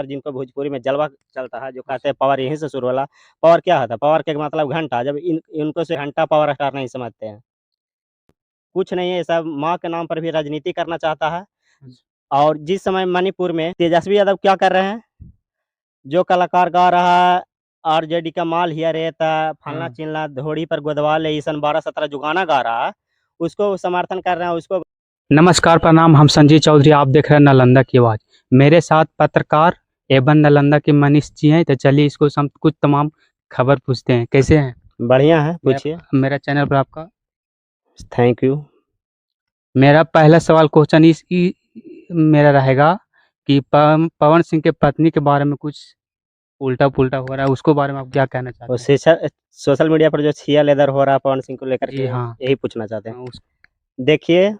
जिनको भोजपुरी में जलवा चलता है, जो कहते हैं पावर यहीं से शुरू होला। पावर क्या होता है? पावर का मतलब घंटा, जब इनको से घंटा पावर स्टार नहीं समझते हैं। कुछ नहीं है, ये सब माँ के नाम पर भी राजनीति करना चाहता है। और जिस समय मणिपुर में तेजस्वी यादव क्या कर रहे हैं, जो कलाकार गा रहा है आरजेडी का माल हिया रेता फलना चिलना धोड़ी पर गोदवा ले ईसन 12-17 जो गाना गा रहा है, उसको समर्थन कर रहे हैं। उसको नमस्कार, प्रणाम। हम संजीव चौधरी, आप देख रहे हैं नालंदा की आवाज़। मेरे साथ पत्रकार एवं नालंदा के मनीष जी हैं। तो चलिए इसको हम कुछ तमाम खबर पूछते हैं। कैसे हैं? बढ़िया है, पूछिए। मेरा चैनल पर आपका थैंक यू। मेरा पहला सवाल क्वेश्चन मेरा रहेगा कि पवन सिंह के पत्नी के बारे में कुछ उल्टा पुल्टा हो रहा है, उसको बारे में आप क्या कहना और चाहते सोशल मीडिया पर जो छिया लेदर हो रहा है पवन सिंह को लेकर जी के, हाँ। यही पूछना चाहते हैं। हैं? देखिए,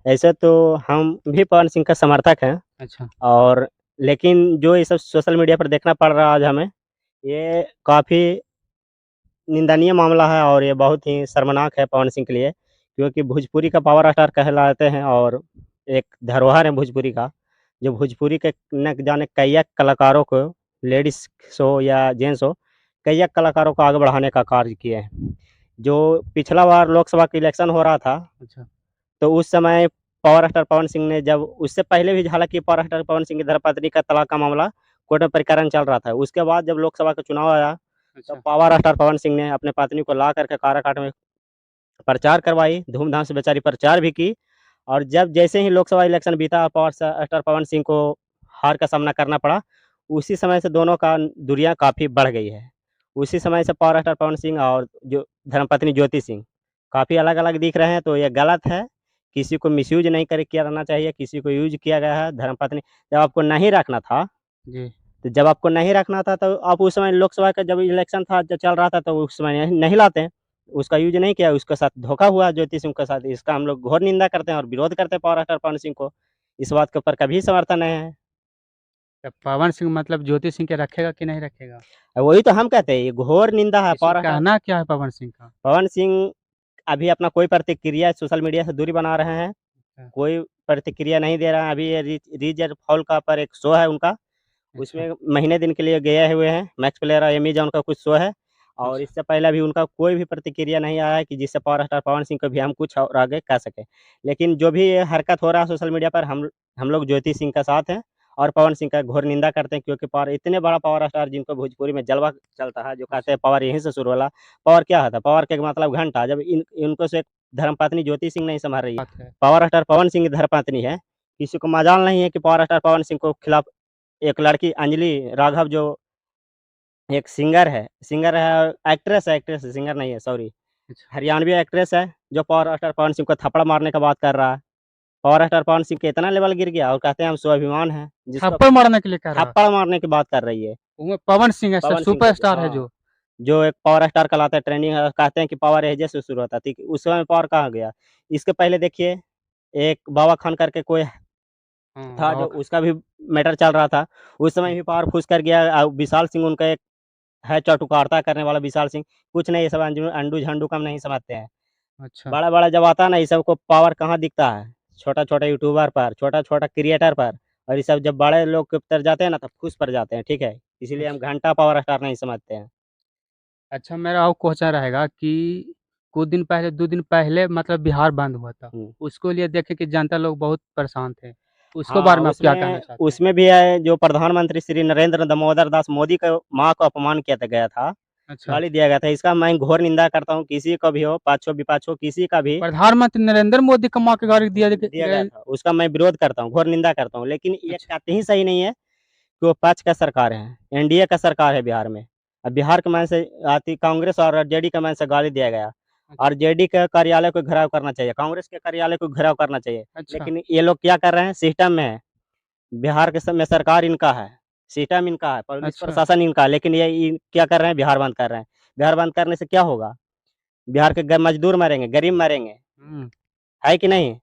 ऐसे तो हम भी पवन सिंह का समर्थक हैं। अच्छा। और लेकिन जो ये सब सोशल मीडिया पर देखना पड़ रहा है आज हमें, ये काफ़ी निंदनीय मामला है और ये बहुत ही शर्मनाक है पवन सिंह के लिए, क्योंकि भोजपुरी का पावर स्टार कहलाते हैं और एक धरोहर है भोजपुरी का, जो भोजपुरी के न जाने कई कलाकारों को, लेडीज़ हो या जेंट्स हो, कई कलाकारों को आगे बढ़ाने का कार्य किए हैं। जो पिछला बार लोकसभा का इलेक्शन हो रहा था, अच्छा। तो उस समय पावर स्टार पवन सिंह ने, जब उससे पहले भी हालाँकि पावर स्टार पवन सिंह की धर्मपत्नी का तलाक का मामला कोर्ट में प्रकरण चल रहा था। उसके बाद जब लोकसभा का चुनाव आया, तो अच्छा। पावर स्टार पवन सिंह ने अपने पत्नी को ला करके काराकाट में प्रचार करवाई, धूमधाम से बेचारी प्रचार भी की। और जब जैसे ही लोकसभा इलेक्शन बीता, पावर स्टार पवन सिंह को हार का सामना करना पड़ा। उसी समय से दोनों का दूरियाँ काफ़ी बढ़ गई है। उसी समय से पावर स्टार पवन सिंह और जो धर्मपत्नी ज्योति सिंह काफ़ी अलग-अलग दिख रहे हैं, तो ये गलत है। किसी को मिसयूज़ नहीं करे किया रहना चाहिए, किसी को यूज़ किया गया है। धर्मपत्नी जब आपको नहीं रखना था, जी। तो जब आपको नहीं रखना था, तो आप उस समय लोकसभा का जब इलेक्शन था, जब चल रहा था, तो उस समय नहीं नहीं लाते। उसका यूज़ नहीं किया, उसके साथ धोखा हुआ ज्योति सिंह के साथ। इसका हम लोग घोर निंदा करते हैं और विरोध करते हैं पावर स्टार पवन सिंह को। इस बात के ऊपर कभी समर्थन नहीं है। तो पवन सिंह मतलब ज्योति सिंह के रखेगा कि नहीं रखेगा? वही तो हम कहते हैं, ये घोर निंदा है इसमें पावर स्टार कहना क्या है पवन सिंह का? पवन सिंह अभी अपना कोई प्रतिक्रिया, सोशल मीडिया से दूरी बना रहे हैं। अच्छा। कोई प्रतिक्रिया नहीं दे रहा है। अभी ये रीजर फॉल का पर एक शो है उनका, अच्छा। उसमें महीने दिन के लिए गए हुए हैं। मैक्स प्लेयर और अमेज़न का कुछ शो है, और अच्छा। इससे पहले भी उनका कोई भी प्रतिक्रिया नहीं आया है कि जिससे पावर स्टार पवन सिंह को भी हम कुछ और आगे कह सकें। लेकिन जो भी ये हरकत हो रहा है सोशल मीडिया पर, हम लोग ज्योति सिंह का साथ हैं और पवन सिंह का घोर निंदा करते हैं, क्योंकि पावर इतने बड़ा पावर स्टार जिनको भोजपुरी में जलवा चलता है, जो कहते हैं पावर यहीं से शुरू होला। पावर क्या होता है? पावर का मतलब घंटा, जब इनको से धर्मपत्नी ज्योति सिंह नहीं संभाल रही है। बात है। पावर स्टार पवन सिंह की धर्मपत्नी है। किसी को मजाल नहीं है कि पावर स्टार पवन सिंह को खिलाफ एक लड़की अंजलि राघव, जो एक सिंगर है, एक्ट्रेस है, सिंगर नहीं है, सॉरी। अच्छा। हरियाणवी एक्ट्रेस है, जो पावर स्टार पवन सिंह को थप्पड़ मारने का बात कर रहा है। पावर स्टार पवन सिंह के इतना लेवल गिर गया और कहते हैं हम स्वाभिमान हैं, जिसको थप्पड़ मारने के लिए कह रहा है? थप्पड़ मारने की बात कर रही है। वो पवन सिंह है, पवन सिंह सुपरस्टार है हाँ, जो। जो एक पावर स्टार कहलाता है, ट्रेंडिंग है, कहते हैं कि पावर एजे से शुरू होता है, ठीक है, उस समय पावर कहाँ गया? इसके पहले देखिए, एक बाबा खान करके कोई हाँ, था, बाबा जो उसका भी मैटर चल रहा था। उस समय खान। भी पावर फूस कर गया। विशाल सिंह उनका एक है, चटुकारिता करने वाला विशाल सिंह। कुछ नहीं, ये सब अंडू-झंडू कम नहीं समझते हैं। अच्छा। बड़ा-बड़ा जब आता है ना, ये सबको पावर कहाँ दिखता है? छोटा-छोटा यूट्यूबर पर, छोटा-छोटा क्रिएटर पर। और ये सब जब बड़े लोग के तर जाते हैं ना, तब फूस पर जाते हैं, ठीक है? इसीलिए हम अच्छा। घंटा पावर स्टार नहीं समझते हैं। अच्छा, मेरा और क्वेश्चन रहेगा कि कुछ दिन पहले 2 दिन पहले मतलब बिहार बंद हुआ था। हुँ। उसको लिए देखे कि जनता लोग बहुत परेशान थे। उसको बारे हाँ, में आप क्या कहना उसमें चाहते हैं? उसमें भी है, जो प्रधानमंत्री श्री नरेंद्र दामोदर दास मोदी का माँ को अपमान किया गया था, अच्छा। गाली दिया गया था। इसका मैं घोर निंदा करता हूँ, किसी का भी हो, पक्षों-विपक्षों किसी का भी प्रधानमंत्री नरेंद्र मोदी को माँ के गाली दिया दिया गया गया। था, उसका मैं विरोध करता हूँ, घोर निंदा करता हूँ। लेकिन ये अच्छा। कहते ही सही नहीं है कि वो पक्ष का सरकार है, एनडीए का सरकार है बिहार में। अब बिहार के मैन से आती कांग्रेस और आरजेडी के मैन से गाली दिया गया। अच्छा। आरजेडी के कार्यालय को घेराव करना चाहिए, कांग्रेस के कार्यालय को घेराव करना चाहिए। अच्छा। लेकिन ये लोग क्या कर रहे हैं, सिस्टम में है। बिहार के में सरकार इनका है, सिस्टम इनका है, पुलिस अच्छा। प्रशासन इनका है, लेकिन ये क्या कर रहे हैं, बिहार बंद कर रहे हैं। बिहार बंद करने से क्या होगा? बिहार के मजदूर मरेंगे, गरीब मरेंगे, हुँ। है कि नहीं?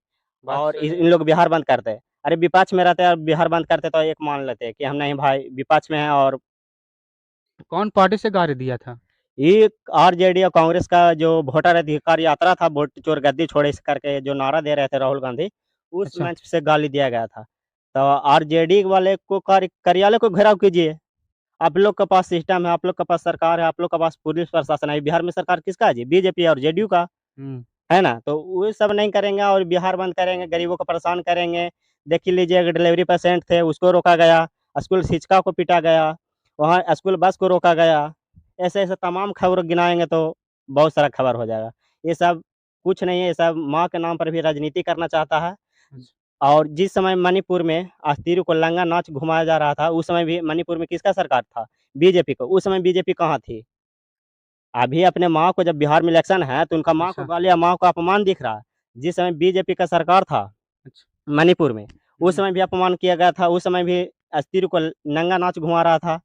बात और सही इन है। लोग बिहार बंद करते हैं। अरे विपक्ष में रहते हैं और बिहार बंद करते तो एक मान लेते हैं कि हम नहीं भाई विपक्ष में हैं। और कौन पार्टी से गाली दिया था? ये आरजेडी और कांग्रेस का जो वोटर अधिकार यात्रा था, वोट चोर गद्दी छोड़े इस करके जो नारा दे रहे थे राहुल गांधी, उस अच्छा। मंच से गाली दिया गया था। तो आरजेडी वाले को कार्यालय को घेराव कीजिए। आप लोग के पास सिस्टम है, आप लोग के पास सरकार है, आप लोग के पास पुलिस प्रशासन है। बिहार में सरकार किसका है जी? बीजेपी और जेडीयू का, हुँ, है ना? तो वो सब नहीं करेंगे और बिहार बंद करेंगे, गरीबों को परेशान करेंगे। देख ही लीजिए, अगर डिलीवरी पेशेंट थे उसको रोका गया, स्कूल शिक्षिका को पीटा गया, वहाँ स्कूल बस को रोका गया। ऐसे-ऐसे तमाम खबर गिनाएँगे तो बहुत सारा खबर हो जाएगा। ये सब कुछ नहीं है, ये सब माँ के नाम पर भी राजनीति करना चाहता है। अच्छा, और जिस समय मणिपुर में अस्थिर को लंगा नाच घुमाया जा रहा था, उस समय भी मणिपुर में किसका सरकार था? बीजेपी को। उस समय बीजेपी कहाँ थी? अभी अपने माँ को जब बिहार में इलेक्शन है, तो उनका माँ को अच्छा, गाली या माँ को अपमान दिख रहा है। जिस समय बीजेपी का सरकार था अच्छा। मणिपुर में, उस हुँ, समय भी अपमान किया गया था, उस समय भी अस्थिर को नंगा नाच घुमा रहा था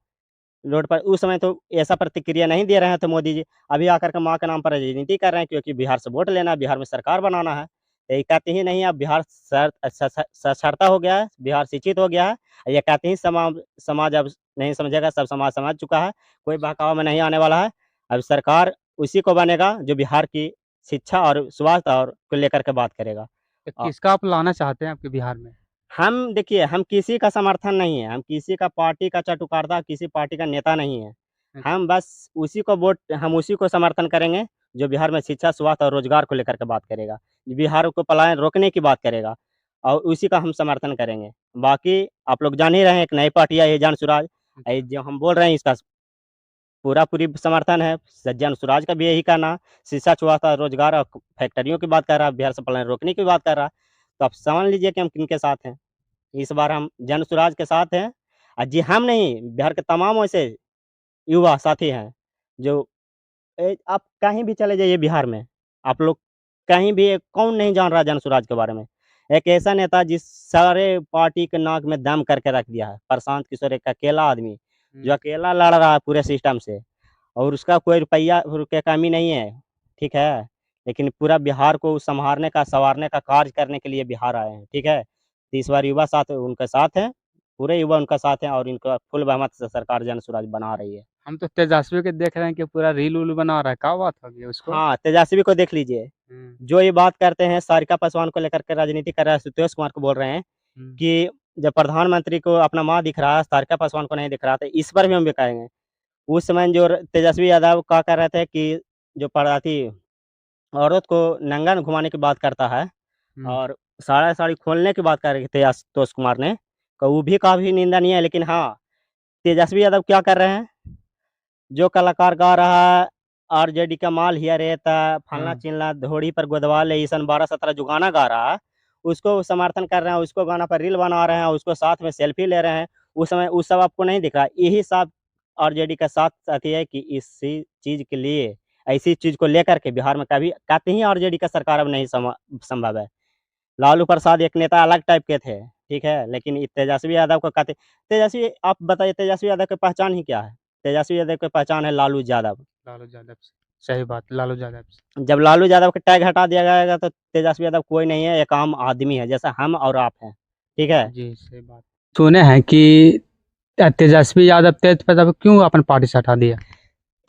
रोड पर। उस समय तो ऐसा प्रतिक्रिया नहीं दे रहे थे मोदी जी। अभी आकर के माँ के नाम पर राजनीति कर रहे हैं, क्योंकि बिहार से वोट लेना है, बिहार में सरकार बनाना है। ये कहते ही नहीं, अब बिहार साक्षरता हो गया है, बिहार शिक्षित हो गया है। ये कहते ही समाज अब नहीं समझेगा, सब समाज समझ चुका है, कोई बहकावा में नहीं आने वाला है। अब सरकार उसी को बनेगा जो बिहार की शिक्षा और स्वास्थ्य और को लेकर के बात करेगा। तो अ किसका आप लाना चाहते हैं आपके बिहार में? हम देखिए, हम किसी का समर्थन नहीं है, हम किसी का पार्टी का चटुकारा, किसी पार्टी का नेता नहीं है। अच्छा, हम बस हम उसी को समर्थन करेंगे, जो बिहार में शिक्षा, स्वास्थ्य और रोज़गार को लेकर के बात करेगा। बिहार को पलायन रोकने की बात करेगा और उसी का हम समर्थन करेंगे। बाकी आप लोग जान ही रहे हैं, एक नई पार्टी आई है जन स्वराज। अच्छा, जो हम बोल रहे हैं, इसका पूरा-पूरी समर्थन है। जन स्वराज का भी यही कहना है, शिक्षा, स्वास्थ्य, रोज़गार और फैक्ट्रियों की बात कर रहा है, बिहार से पलायन रोकने की बात कर रहा है। तो आप समझ लीजिए कि हम किनके साथ हैं। इस बार हम जन स्वराज के साथ हैं। जी, हम नहीं, बिहार के तमाम ऐसे युवा साथी हैं, जो आप कहीं भी चले जाइए बिहार में, आप लोग कहीं भी, कौन नहीं जान रहा जन स्वराज के बारे में। एक ऐसा नेता जिस सारे पार्टी के नाक में दम करके रख दिया है, प्रशांत किशोर, एक अकेला आदमी, जो हुँ, अकेला लड़ रहा है पूरे सिस्टम से और उसका कोई रुपया की कमी नहीं है, ठीक है? लेकिन पूरा बिहार को सँवारने का, सँवारने का कार्य करने के लिए बिहार आए हैं, ठीक है? तो इस बार युवा साथ उनके साथ हैं, पूरे युवा उनका साथ हैं और इनका फुल बहुमत से सरकार जन स्वराज बना रही है। हम तो तेजस्वी के देख रहे हैं कि पूरा रील-वूल बना रहा है, क्या बात होगी उसको? हाँ, तेजस्वी को देख लीजिए, हुँ, जो ये बात करते हैं सारिका पासवान को लेकर के राजनीति कर रहा है, सुतोष कुमार को बोल रहे हैं हुँ, कि जब प्रधानमंत्री को अपना माँ दिख रहा है, सारिका पासवान को नहीं दिख रहा, तो इस पर भी हम भी कहेंगे। उस समय जो तेजस्वी यादव क्या कर रहे थे कि जो थी औरत को नंगा घुमाने की बात करता है हुँ, और साड़ी खोलने की बात कर रहे थे आशुतोष कुमार ने, तो वो भी काफ़ी निंदनीय है। लेकिन हाँ, तेजस्वी यादव क्या कर रहे हैं, जो कलाकार गा रहा है, आरजेडी का माल हिया रहता, हाँ, फलना-चिलना, घोड़ी पर गोदवा ले, सन 12-17 जो गाना गा रहा है, उसको समर्थन कर रहे हैं, उसको गाना पर रील बना रहे हैं, उसको साथ में सेल्फी ले रहे हैं। उस समय वो सब आपको नहीं दिख रहा है। यही सब आरजेडी का साथ साथी है कि इसी चीज़ के लिए, ऐसी चीज़ को लेकर के बिहार में कभी कहते ही आरजेडी का सरकार अब नहीं संभव है। लालू प्रसाद एक नेता अलग टाइप के थे, ठीक है? लेकिन ये तेजस्वी यादव को कहते, तेजस्वी, आप बताइए तेजस्वी यादव की पहचान ही क्या है? तेजस्वी यादव की पहचान है लालू यादव। लालू यादव से। सही बात, लालू यादव से। जब लालू यादव का टैग हटा दिया जाएगा तो तेजस्वी यादव कोई नहीं है, एक आम आदमी है, जैसा हम और आप हैं, ठीक है? जी, सही बात। सुने हैं कि तेजस्वी यादव तेज प्रताप को क्यों अपन पार्टी से हटा दिया?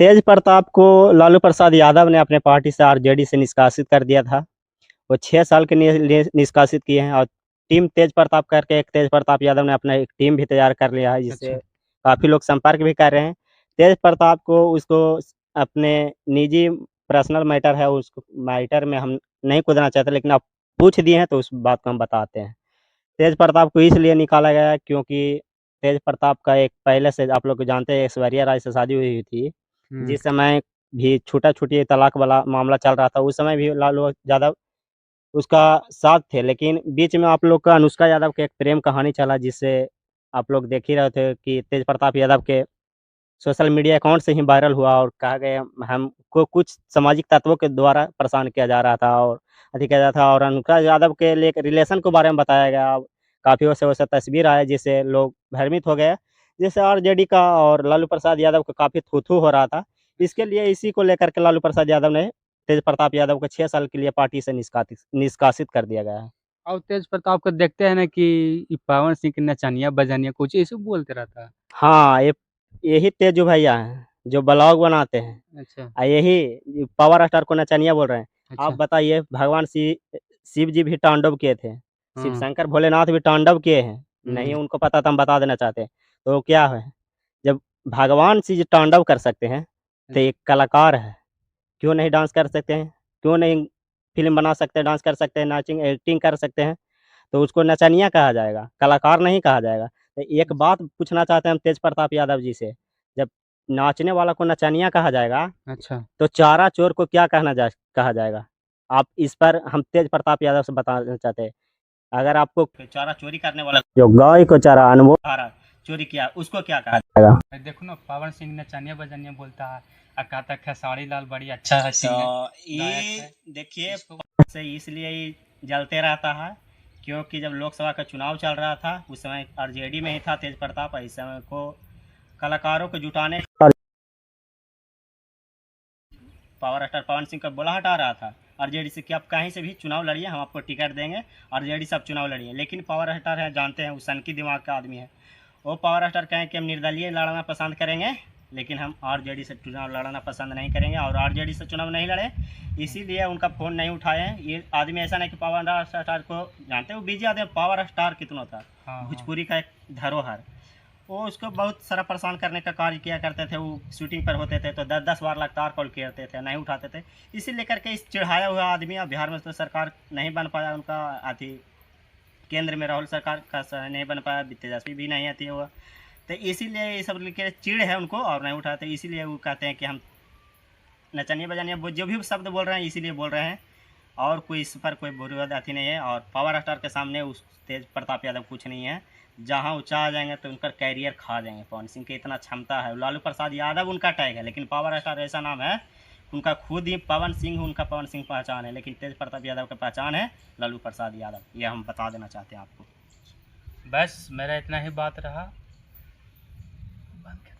तेज प्रताप को लालू प्रसाद यादव ने अपने पार्टी से, आरजेडी से निष्कासित कर दिया था। वो 6 साल के लिए निष्कासित किए हैं और टीम तेज प्रताप करके, एक तेज प्रताप यादव ने अपना एक टीम भी तैयार कर लिया है, जिससे अच्छा, काफ़ी लोग संपर्क भी कर रहे हैं। तेज प्रताप को उसको अपने निजी पर्सनल मैटर है, उस मैटर में हम नहीं कूदना चाहते, लेकिन आप पूछ दिए हैं तो उस बात को हम बताते हैं। तेज प्रताप को इसलिए निकाला गया है क्योंकि तेज प्रताप का एक पहले से आप लोग जानते हैं, ऐश्वर्या राय से शादी हुई थी। हुँ, जिस समय भी छूटा-छूटी तलाक वाला मामला चल रहा था, उस समय भी लालू यादव उसका साथ थे। लेकिन बीच में आप लोग का अनुष्का यादव के एक प्रेम कहानी चला, जिससे आप लोग देख ही रहे थे कि तेज प्रताप यादव के सोशल मीडिया अकाउंट से ही वायरल हुआ और कहा गया हमको कुछ सामाजिक तत्वों के द्वारा परेशान किया जा रहा था और अधिक किया जा रहा था और अनुष्का यादव के लिए एक रिलेशन के बारे में बताया गया। काफ़ी वैसे-वैसे तस्वीर आए जिससे लोग भ्रमित हो गए। जिससे आरजेडी का और लालू प्रसाद यादव को काफ़ी थू-थू हो रहा था। इसके अच्छा। लिए इसी को लेकर के लालू प्रसाद यादव ने तेज प्रताप यादव को 6 साल के लिए पार्टी से निष्कासित कर दिया गया है। और तेज प्रताप को देखते हैं ना कि ये पवन सिंह की नचनिया बजनिया कुछ ऐसे बोलते रहता है। हाँ, यही तेजू भैया हैं, जो ब्लॉग बनाते हैं। अच्छा, यही पावर स्टार को नचनिया बोल रहे हैं। आप अच्छा, बताइए, भगवान शिव जी भी तांडव किए थे, शिव हाँ, शंकर भोलेनाथ भी तांडव किए हैं। नहीं उनको पता तो हम बता देना चाहते हैं। तो क्या है, जब भगवान से जो तांडव कर सकते हैं, तो एक कलाकार है, क्यों नहीं डांस कर सकते हैं? क्यों नहीं फ़िल्म बना सकते हैं, डांस कर सकते हैं, नाचिंग एक्टिंग कर सकते हैं? तो उसको नचनिया कहा जाएगा, कलाकार नहीं कहा जाएगा। तो एक बात पूछना चाहते हैं हम तेज प्रताप यादव जी से, जब नाचने वाला को नचनिया कहा जाएगा, अच्छा। तो चारा चोर को क्या कहा जाएगा? आप इस पर हम तेज प्रताप यादव से बताना चाहते हैं। अगर आपको चारा चोरी करने वाला जो गाय को चारा अनमोल चारा चोरी किया, उसको क्या कहा जाएगा? देखो ना, पवन सिंह नचनिया बजनिया बोलता है, कहता है खेसारी लाल बड़ी अच्छा है सिंगर, तो गायक ये है। देखिए इसको से इसलिए ही जलते रहता है, क्योंकि जब लोकसभा का चुनाव चल रहा था, उस समय आरजेडी में ही था तेज प्रताप। इस समय को कलाकारों को जुटाने और पावर स्टार पवन सिंह का बुलाहट आ रहा था आरजेडी से कि आप कहीं से भी चुनाव लड़िए, हम आपको टिकट देंगे, आरजेडी से आप चुनाव लड़िए। लेकिन पावर स्टार है, जानते हैं, वो सनकी दिमाग का आदमी है। वो पावर स्टार कहें कि हम निर्दलीय लड़ना पसंद करेंगे, लेकिन हम आरजेडी से चुनाव लड़ना पसंद नहीं करेंगे, और आरजेडी से चुनाव नहीं लड़े, इसीलिए उनका फ़ोन नहीं उठाए हैं। ये आदमी ऐसा नहीं कि पावर स्टार को जानते हैं, वो बिजी आदमी। पावर स्टार कितना था, हाँ, भोजपुरी का एक धरोहर, वो उसको बहुत सारा परेशान करने का कार्य किया करते थे। वो शूटिंग पर होते थे तो 10-10 बार लगातार कॉल करते थे, नहीं उठाते थे। इसी लेकर के इस चिढ़ाया हुआ आदमी, अब बिहार में तो सरकार नहीं बन पाया उनका, आती केंद्र में राहुल सरकार का नहीं बन पाया, तेजस्वी भी नहीं आती है वो। तो इसीलिए ये सब लेके चिढ़ है उनको और नहीं उठाते, इसीलिए वो कहते हैं कि हम नचनिया बजानिया वो जो भी शब्द बोल रहे हैं इसीलिए बोल रहे हैं, और कोई इस पर कोई बुरी बात नहीं है। और पावर स्टार के सामने उस तेज प्रताप यादव कुछ नहीं है। जहाँ ऊँचा आ जाएंगे तो उनका कैरियर खा जाएंगे। पवन सिंह की इतना क्षमता है, लालू प्रसाद यादव उनका टैग है, लेकिन पावर स्टार ऐसा नाम है उनका, खुद ही पवन सिंह, उनका पवन सिंह पहचान है, लेकिन तेज प्रताप यादव का पहचान है लालू प्रसाद यादव। ये हम बता देना चाहते हैं आपको। बस मेरा इतना ही बात रहा। बंद कर।